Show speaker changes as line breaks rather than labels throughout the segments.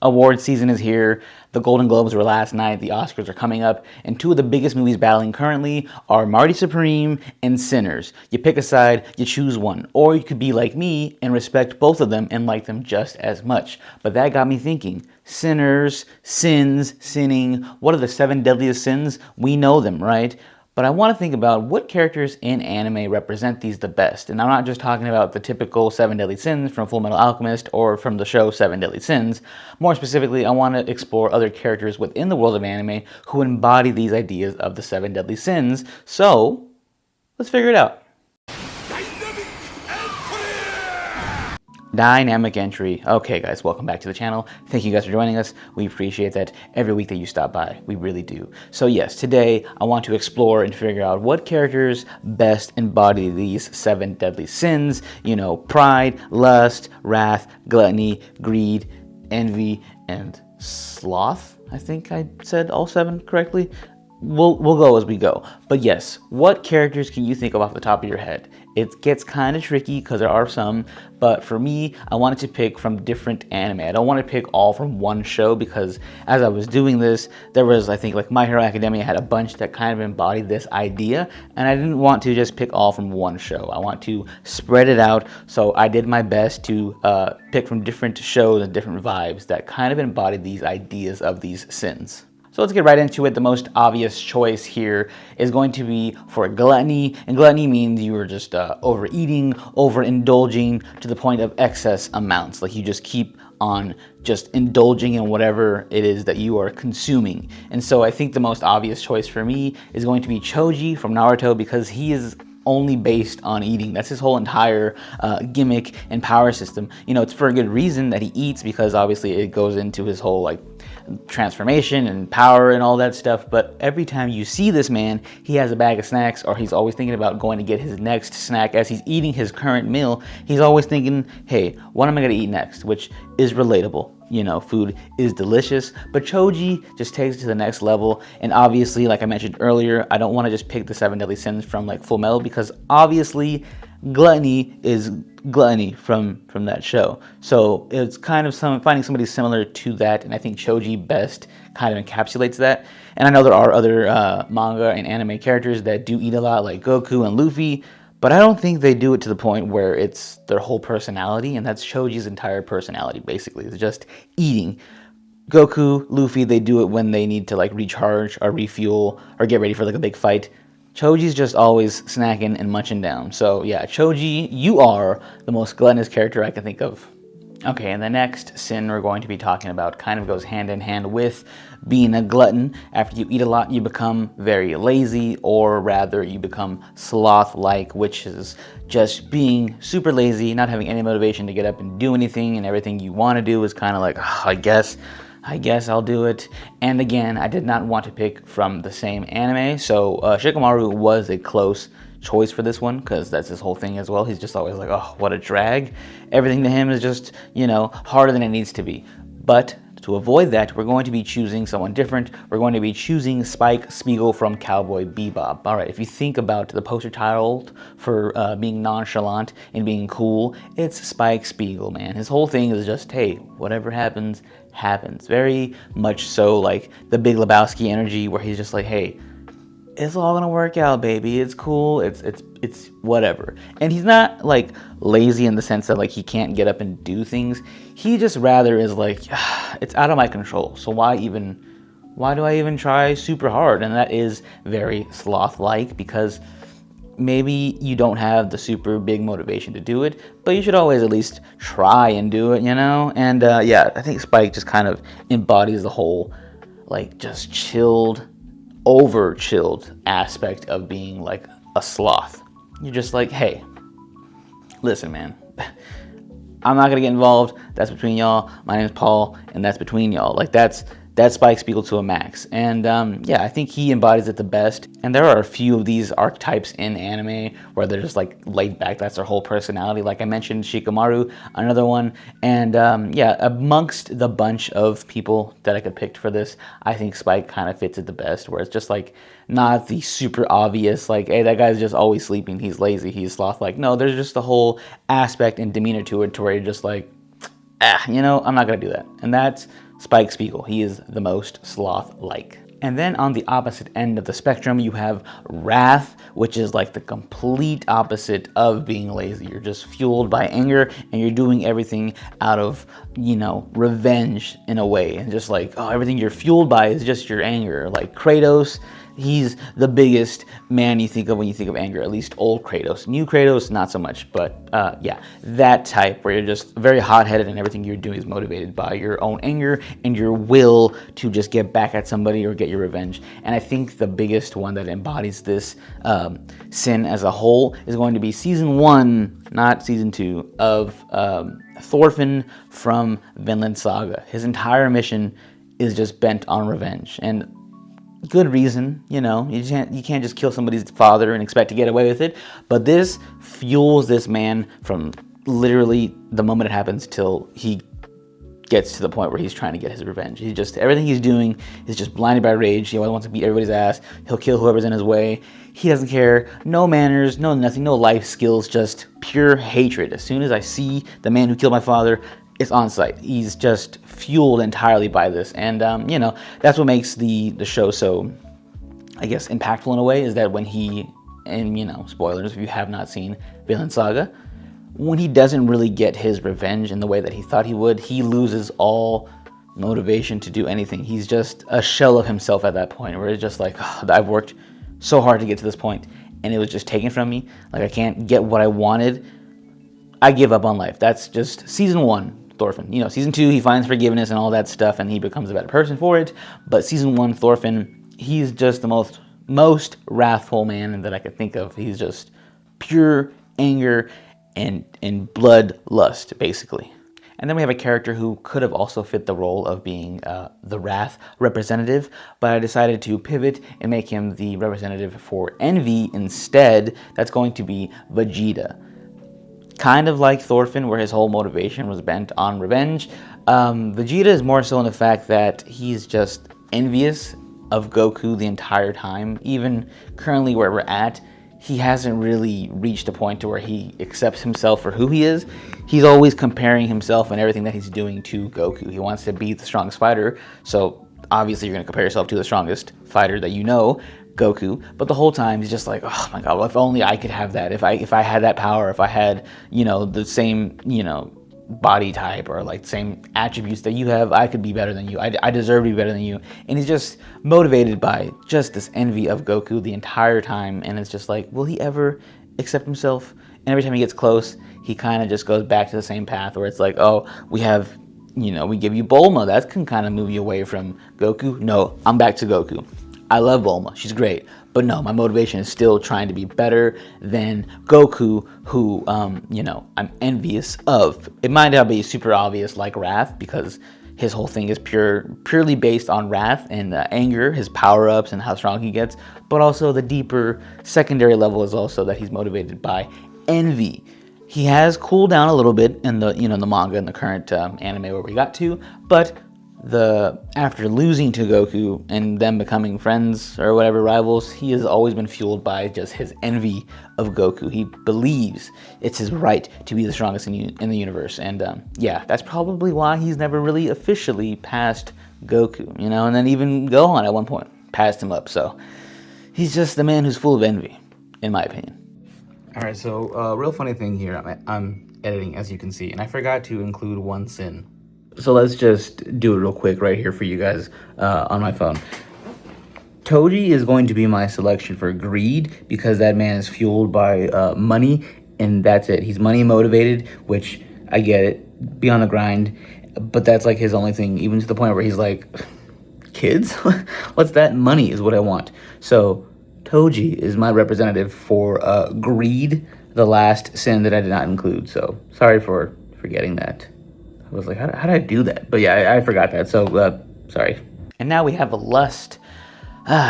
Award season is here. The Golden Globes were last night. The Oscars are coming up. And two of the biggest movies battling currently are Marty Supreme and Sinners. You pick a side, you choose one. Or you could be like me and respect both of them and like them just as much. But that got me thinking. Sinners, sins, sinning. What are the 7 deadliest sins? We know them, right? But I want to think about what characters in anime represent these the best. And I'm not just talking about the typical 7 deadly sins from Fullmetal Alchemist or from the show 7 Deadly Sins. More specifically, I want to explore other characters within the world of anime who embody these ideas of the 7 deadly sins. So, let's figure it out. Dynamic entry. Okay, guys, welcome back to the channel. Thank you guys for joining us. We appreciate that every week that you stop by. We really do. So yes, today I want to explore and figure out what characters best embody these 7 deadly sins. You know, pride, lust, wrath, gluttony, greed, envy, and sloth. I think I said all 7 correctly. We'll go as we go. But yes, what characters can you think of off the top of your head? It gets kind of tricky because there are some, but for me, I wanted to pick from different anime. I don't want to pick all from one show because as I was doing this, there was, I think, like My Hero Academia had a bunch that kind of embodied this idea, and I didn't want to just pick all from one show. I want to spread it out, so I did my best to pick from different shows and different vibes that kind of embodied these ideas of these sins. So let's get right into it. The most obvious choice here is going to be for gluttony. And gluttony means you are just overeating, overindulging to the point of excess amounts. Like you just keep on just indulging in whatever it is that you are consuming. And so I think the most obvious choice for me is going to be Choji from Naruto because he is only based on eating. That's his whole entire gimmick and power system. You know, it's for a good reason that he eats because obviously it goes into his whole like transformation and power and all that stuff. But every time you see this man, he has a bag of snacks or he's always thinking about going to get his next snack. As he's eating his current meal, he's always thinking, hey, what am I going to eat next? Which is relatable. You know, food is delicious, but Choji just takes it to the next level. And obviously, like I mentioned earlier, I don't want to just pick the 7 deadly sins from like Full Metal because obviously gluttony is gluttony from that show. So it's kind of finding somebody similar to that, and I think Choji best kind of encapsulates that. And I know there are other manga and anime characters that do eat a lot, like Goku and Luffy, but I don't think they do it to the point where it's their whole personality, and that's Choji's entire personality, basically. It's just eating. Goku, Luffy, they do it when they need to like recharge or refuel or get ready for like a big fight. Choji's just always snacking and munching down. So yeah, Choji, you are the most gluttonous character I can think of. Okay, and the next sin we're going to be talking about kind of goes hand in hand with being a glutton. After you eat a lot, you become very lazy, or rather you become sloth-like, which is just being super lazy, not having any motivation to get up and do anything, and everything you want to do is kind of like, oh, I guess I'll do it. And again, I did not want to pick from the same anime, so Shikamaru was a close choice for this one because that's his whole thing as well. He's just always like, oh, what a drag. Everything to him is just, you know, harder than it needs to be. But to avoid that, we're going to be choosing someone different. We're going to be choosing Spike Spiegel from Cowboy Bebop. All right, if you think about the poster child for being nonchalant and being cool, it's Spike Spiegel, man. His whole thing is just, hey, whatever happens, happens. Very much so like the Big Lebowski energy where he's just like, hey, it's all gonna work out, baby. It's cool. It's whatever. And he's not like lazy in the sense that like he can't get up and do things. He just rather is like, it's out of my control. So why do I even try super hard? And that is very sloth-like because maybe you don't have the super big motivation to do it, but you should always at least try and do it, you know? And yeah, I think Spike just kind of embodies the whole like just over chilled aspect of being like a sloth. You're just like, hey, listen, man, I'm not gonna get involved. That's between y'all. My name is Paul, and that's between y'all. Like that's Spike Spiegel to a max. And yeah, I think he embodies it the best. And there are a few of these archetypes in anime where they're just like laid back. That's their whole personality. Like I mentioned, Shikamaru, another one. And yeah, amongst the bunch of people that I could pick for this, I think Spike kind of fits it the best, where it's just like not the super obvious, like, hey, that guy's just always sleeping. He's lazy. He's sloth. Like, no, there's just the whole aspect and demeanor to it to where you're just like, you know, I'm not going to do that. And that's Spike Spiegel. He is the most sloth-like. And then on the opposite end of the spectrum, you have wrath, which is like the complete opposite of being lazy. You're just fueled by anger, and you're doing everything out of, revenge in a way. And just like, everything you're fueled by is just your anger. Like Kratos, he's the biggest man you think of when you think of anger, at least old Kratos. New Kratos, not so much, but yeah, that type where you're just very hot-headed and everything you're doing is motivated by your own anger and your will to just get back at somebody or get your revenge. And I think the biggest one that embodies this sin as a whole is going to be season 1, not season 2, of Thorfinn from Vinland Saga. His entire mission is just bent on revenge, and good reason, you can't just kill somebody's father and expect to get away with it. But this fuels this man from literally the moment it happens till he gets to the point where he's trying to get his revenge. Everything he's doing is just blinded by rage. He always wants to beat everybody's ass. He'll kill whoever's in his way. He doesn't care. No manners, no nothing, no life skills, just pure hatred. As soon as I see the man who killed my father, it's on sight. He's just fueled entirely by this. And, that's what makes the show so, I guess, impactful in a way, is that when he, and, spoilers if you have not seen Vinland Saga, when he doesn't really get his revenge in the way that he thought he would, he loses all motivation to do anything. He's just a shell of himself at that point, where it's just like, I've worked so hard to get to this point, and it was just taken from me. Like, I can't get what I wanted. I give up on life. That's just season 1, Thorfinn. Season 2, he finds forgiveness and all that stuff, and he becomes a better person for it. But season 1, Thorfinn, he's just the most wrathful man that I could think of. He's just pure anger and bloodlust, basically. And then we have a character who could have also fit the role of being the wrath representative, but I decided to pivot and make him the representative for envy instead. That's going to be Vegeta. Kind of like Thorfinn, where his whole motivation was bent on revenge. Vegeta is more so in the fact that he's just envious of Goku the entire time. Even currently where we're at, he hasn't really reached a point to where he accepts himself for who he is. He's always comparing himself and everything that he's doing to Goku. He wants to be the strongest fighter, so obviously you're going to compare yourself to the strongest fighter that you know, Goku. But the whole time he's just like, oh my god, well, if only I could have that. If I had that power, if I had, the same, body type or like same attributes that you have, I could be better than you. I deserve to be better than you. And he's just motivated by just this envy of Goku the entire time. And it's just like, will he ever accept himself? And every time he gets close, he kind of just goes back to the same path where it's like, oh, we have, we give you Bulma. That can kind of move you away from Goku. No, I'm back to Goku. I love Bulma. She's great. But no, my motivation is still trying to be better than Goku, who, I'm envious of. It might not be super obvious like Wrath, because his whole thing is purely based on wrath and anger, his power-ups and how strong he gets. But also the deeper secondary level is also that he's motivated by envy. He has cooled down a little bit in the, the manga and the current anime where we got to, but after losing to Goku and them becoming friends or whatever, rivals, he has always been fueled by just his envy of Goku. He believes it's his right to be the strongest in the universe, and that's probably why he's never really officially passed Goku, and then even Gohan at one point passed him up. So he's just the man who's full of envy, in my opinion. All right, so real funny thing here. I'm editing, as you can see, and I forgot to include one sin. So let's just do it real quick right here for you guys on my phone. Toji is going to be my selection for greed, because that man is fueled by money, and that's it. He's money motivated, which I get it, be on the grind, but that's like his only thing, even to the point where he's like, kids? What's that? Money is what I want. So Toji is my representative for greed, the last sin that I did not include. So sorry for forgetting that. I was like, how did I do that? But yeah, I forgot that, so sorry. And now we have lust.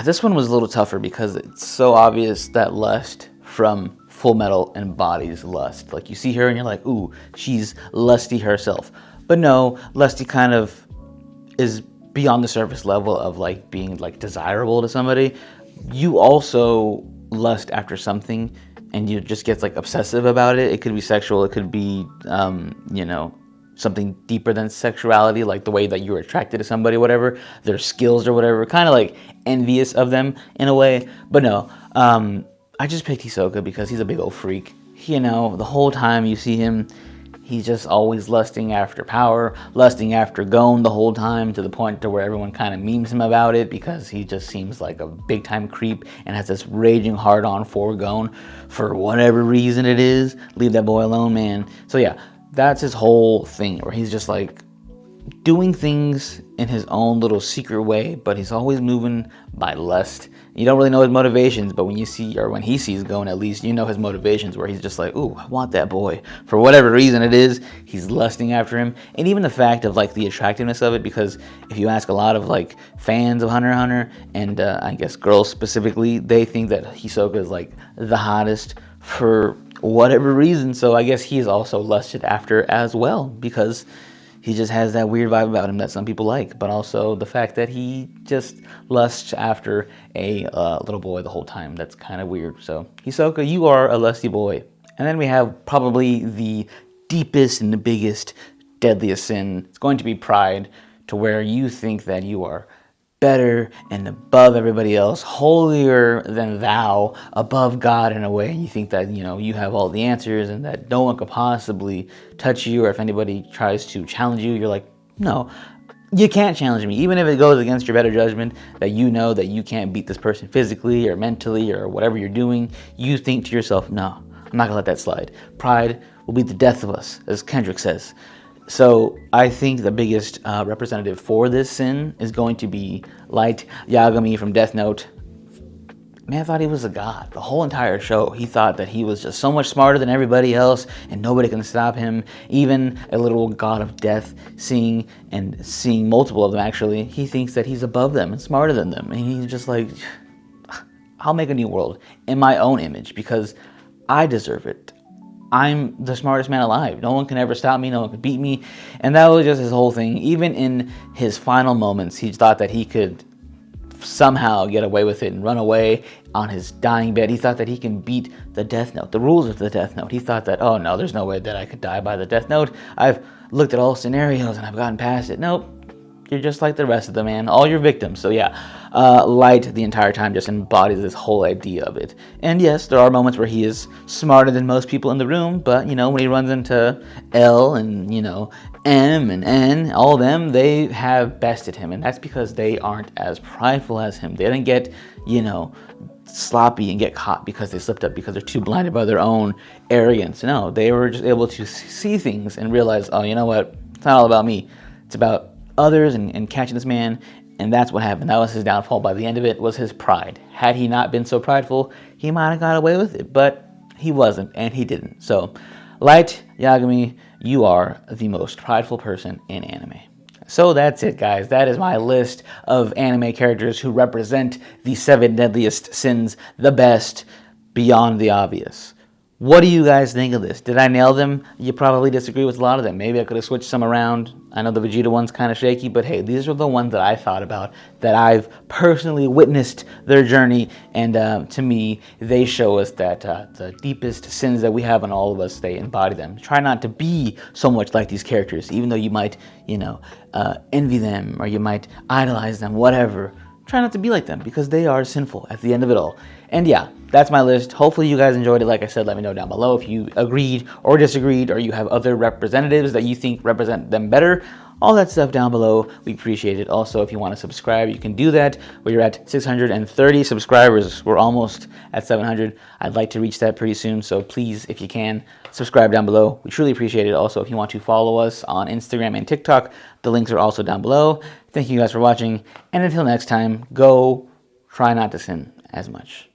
This one was a little tougher because it's so obvious that Lust from Full Metal embodies lust. Like, you see her and you're like, ooh, she's lusty herself. But no, lusty kind of is beyond the surface level of like being like desirable to somebody. You also lust after something and you just get like obsessive about it. It could be sexual, it could be, something deeper than sexuality, like the way that you're attracted to somebody, whatever, their skills or whatever, kind of like envious of them in a way. But no, I just picked Hisoka because he's a big old freak. You know, the whole time you see him, he's just always lusting after power, lusting after Gon the whole time, to the point to where everyone kind of memes him about it, because he just seems like a big time creep and has this raging hard on for Gon for whatever reason it is. Leave that boy alone, man. So yeah, that's his whole thing, where he's just like doing things in his own little secret way, but he's always moving by lust. You don't really know his motivations, but when you see, or when he sees Gon, at least you know his motivations, where he's just like, ooh, I want that boy. For whatever reason it is, he's lusting after him. And even the fact of like the attractiveness of it, because if you ask a lot of like fans of Hunter x Hunter, and I guess girls specifically, they think that Hisoka is like the hottest for whatever reason. So I guess he's also lusted after as well, because he just has that weird vibe about him that some people like, but also the fact that he just lusts after a little boy the whole time. That's kind of weird. So Hisoka, you are a lusty boy. And then we have probably the deepest and the biggest, deadliest sin. It's going to be pride, to where you think that you are better and above everybody else, holier than thou, above God in a way. You think that, you know, you have all the answers and that no one could possibly touch you, or if anybody tries to challenge you, you're like, no, you can't challenge me. Even if it goes against your better judgment, that you know that you can't beat this person physically or mentally or whatever you're doing, you think to yourself, no, I'm not gonna let that slide. Pride will be the death of us, as Kendrick says. So I think the biggest representative for this sin is going to be Light Yagami from Death Note. Man thought he was a god. The whole entire show, he thought that he was just so much smarter than everybody else and nobody can stop him. Even a literal god of death, seeing multiple of them actually, he thinks that he's above them and smarter than them. And he's just like, I'll make a new world in my own image because I deserve it. I'm the smartest man alive. No one can ever stop me. No one can beat me. And that was just his whole thing. Even in his final moments, he thought that he could somehow get away with it and run away on his dying bed. He thought that he can beat the Death Note, the rules of the Death Note. He thought that, oh no, there's no way that I could die by the Death Note. I've looked at all scenarios and I've gotten past it. Nope. You're just like the rest of them, man. All your victims. So yeah, Light the entire time just embodies this whole idea of it. And yes, there are moments where he is smarter than most people in the room, but you know, when he runs into L and, you know, M and N, all of them, they have bested him. And that's because they aren't as prideful as him. They didn't get, you know, sloppy and get caught because they slipped up, because they're too blinded by their own arrogance. No, they were just able to see things and realize, oh, you know what? It's not all about me. It's about others and catching this man. And that's what happened. That was his downfall. By the end of it was his pride. Had he not been so prideful, he might have got away with it, but he wasn't, and he didn't. So Light Yagami, you are the most prideful person in anime. So that's it, guys. That is my list of anime characters who represent the 7 deadliest sins the best, beyond the obvious. What do you guys think of this? Did I nail them? You probably disagree with a lot of them. Maybe I could have switched some around. I know the Vegeta one's kind of shaky, but hey, these are the ones that I thought about, that I've personally witnessed their journey, and to me, they show us that the deepest sins that we have in all of us, they embody them. Try not to be so much like these characters, even though you might, you know, envy them, or you might idolize them, whatever. Try not to be like them, because they are sinful at the end of it all. And yeah, that's my list. Hopefully you guys enjoyed it. Like I said, let me know down below if you agreed or disagreed, or you have other representatives that you think represent them better. All that stuff down below, we appreciate it. Also, if you want to subscribe, you can do that. We're at 630 subscribers. We're almost at 700. I'd like to reach that pretty soon, so please, if you can, subscribe down below. We truly appreciate it. Also, if you want to follow us on Instagram and TikTok, the links are also down below. Thank you guys for watching, and until next time, go try not to sin as much.